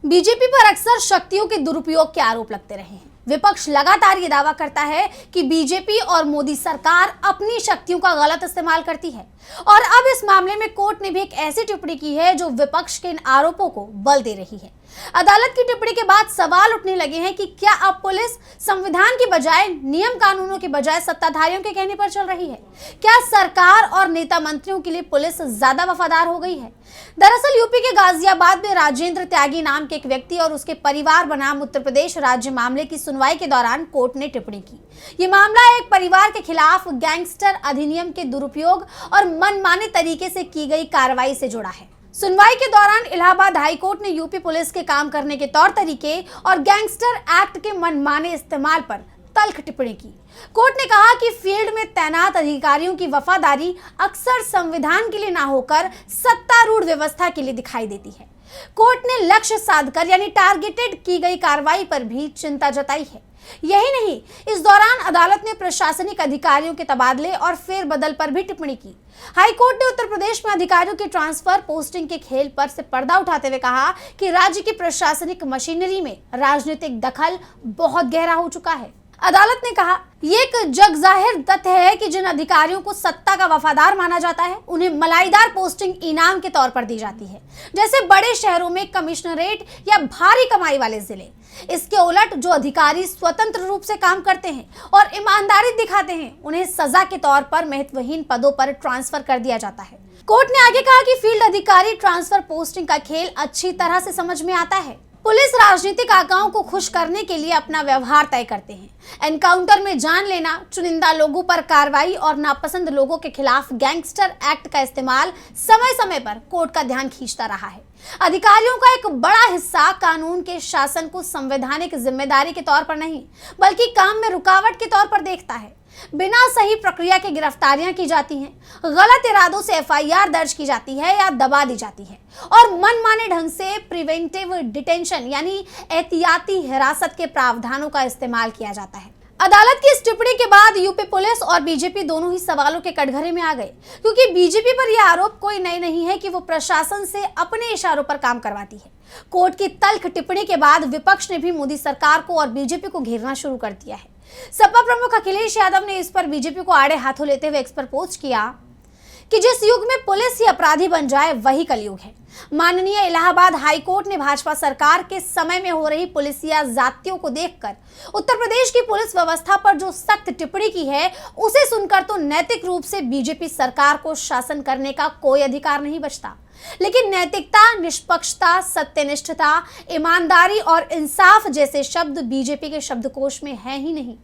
BJP पर अक्सर शक्तियों के दुरुपयोग के आरोप लगते रहे हैं। विपक्ष लगातार ये दावा करता है कि बीजेपी और मोदी सरकार अपनी शक्तियों का गलत इस्तेमाल करती है और अब इस मामले में कोर्ट ने भी एक ऐसी टिप्पणी की है जो विपक्ष के इन आरोपों को बल दे रही है। अदालत की टिप्पणी के बाद सवाल उठने लगे हैं कि क्या अब पुलिस संविधान की बजाय, नियम कानूनों की बजाय सत्ताधारियों के कहने पर चल रही है? क्या सरकार और नेता मंत्रियों के लिए पुलिस ज्यादा वफादार हो गई है? दरअसल यूपी के गाजियाबाद में राजेंद्र त्यागी नाम के एक व्यक्ति और उसके परिवार बनाम उत्तर प्रदेश राज्य मामले की सुनवाई के दौरान कोर्ट ने टिप्पणी की। ये मामला एक परिवार के खिलाफ गैंगस्टर अधिनियम के दुरुपयोग और मनमाने तरीके से की गई कार्रवाई से जुड़ा है। सुनवाई के दौरान इलाहाबाद हाई कोर्ट ने यूपी पुलिस के काम करने के तौर तरीके और गैंगस्टर एक्ट के मनमाने इस्तेमाल पर तल्ख टिप्पणी की। कोर्ट ने कहा कि फील्ड में तैनात अधिकारियों की वफादारी अक्सर संविधान के लिए ना होकर सत्तारूढ़ व्यवस्था के लिए दिखाई देती है। कोर्ट ने लक्ष्य साधकर यानी टारगेटेड की गई कार्रवाई पर भी चिंता जताई है। यही नहीं, इस दौरान अदालत ने प्रशासनिक अधिकारियों के तबादले और फेरबदल पर भी टिप्पणी की। हाई कोर्ट ने उत्तर प्रदेश में अधिकारियों की ट्रांसफर पोस्टिंग के खेल पर से पर्दा उठाते हुए कहा कि राज्य की प्रशासनिक मशीनरी में राजनीतिक दखल बहुत गहरा हो चुका है। अदालत ने कहा, ये एक जग जाहिर तथ्य है कि जिन अधिकारियों को सत्ता का वफादार माना जाता है उन्हें मलाईदार पोस्टिंग इनाम के तौर पर दी जाती है, जैसे बड़े शहरों में कमिश्नरेट या भारी कमाई वाले जिले। इसके उलट जो अधिकारी स्वतंत्र रूप से काम करते हैं और ईमानदारी दिखाते हैं उन्हें सजा के तौर पर महत्वहीन पदों पर ट्रांसफर कर दिया जाता है। कोर्ट ने आगे कहा कि फील्ड अधिकारी ट्रांसफर पोस्टिंग का खेल अच्छी तरह से समझ में आता है। पुलिस राजनीतिक आकाओं को खुश करने के लिए अपना व्यवहार तय करते हैं। एनकाउंटर में जान लेना, चुनिंदा लोगों पर कार्रवाई और नापसंद लोगों के खिलाफ गैंगस्टर एक्ट का इस्तेमाल समय समय पर कोर्ट का ध्यान खींचता रहा है। अधिकारियों का एक बड़ा हिस्सा कानून के शासन को संवैधानिक जिम्मेदारी के तौर पर नहीं बल्कि काम में रुकावट के तौर पर देखता है। बिना सही प्रक्रिया के गिरफ्तारियां की जाती हैं, गलत इरादों से एफआईआर दर्ज की जाती है या दबा दी जाती है और मनमाने ढंग से प्रिवेंटिव डिटेंशन यानी एहतियाती हिरासत के प्रावधानों का इस्तेमाल किया जाता है। अदालत की इस टिप्पणी के बाद यूपी पुलिस और बीजेपी दोनों ही सवालों के कटघरे में आ गए, क्योंकि बीजेपी पर यह आरोप कोई नए नहीं है कि वो प्रशासन से अपने इशारों पर काम करवाती है। कोर्ट की तल्ख टिप्पणी के बाद विपक्ष ने भी मोदी सरकार को और बीजेपी को घेरना शुरू कर दिया है। सपा प्रमुख अखिलेश यादव ने इस पर बीजेपी को आड़े हाथों लेते हुए एक्स पर पोस्ट किया कि जिस युग में पुलिस ही अपराधी बन जाए वही कलयुग है। माननीय इलाहाबाद हाई कोर्ट ने भाजपा सरकार के समय में हो रही पुलिसिया जातियों को देखकर उत्तर प्रदेश की पुलिस व्यवस्था पर जो सख्त टिप्पणी की है उसे सुनकर तो नैतिक रूप से बीजेपी सरकार को शासन करने का कोई अधिकार नहीं बचता, लेकिन नैतिकता, निष्पक्षता, सत्यनिष्ठता, ईमानदारी और इंसाफ जैसे शब्द बीजेपी के शब्दकोश में है ही नहीं।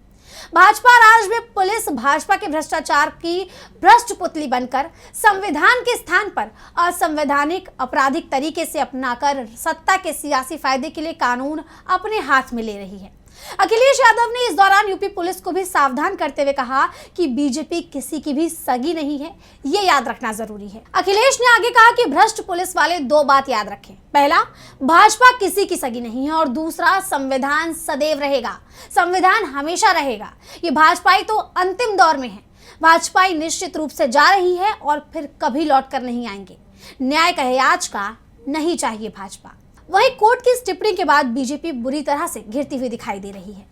भाजपा राज में पुलिस भाजपा के भ्रष्टाचार की भ्रष्ट पुतली बनकर संविधान के स्थान पर असंवैधानिक आपराधिक तरीके से अपनाकर सत्ता के सियासी फायदे के लिए कानून अपने हाथ में ले रही है। अखिलेश यादव ने इस दौरान यूपी पुलिस को भी सावधान करते हुए कहा कि बीजेपी किसी की भी सगी नहीं है, ये याद रखना जरूरी है। अखिलेश ने आगे कहा कि भ्रष्ट पुलिस वाले दो बात याद रखें, पहला, भाजपा किसी की सगी नहीं है और दूसरा, संविधान सदैव रहेगा, संविधान हमेशा रहेगा। ये भाजपाई तो अंतिम दौर में है, भाजपाई निश्चित रूप से जा रही है और फिर कभी लौट कर नहीं आएंगे। न्याय कहे आज का, नहीं चाहिए भाजपा। वहीं कोर्ट की इस टिप्पणी के बाद बीजेपी बुरी तरह से घिरती हुई दिखाई दे रही है।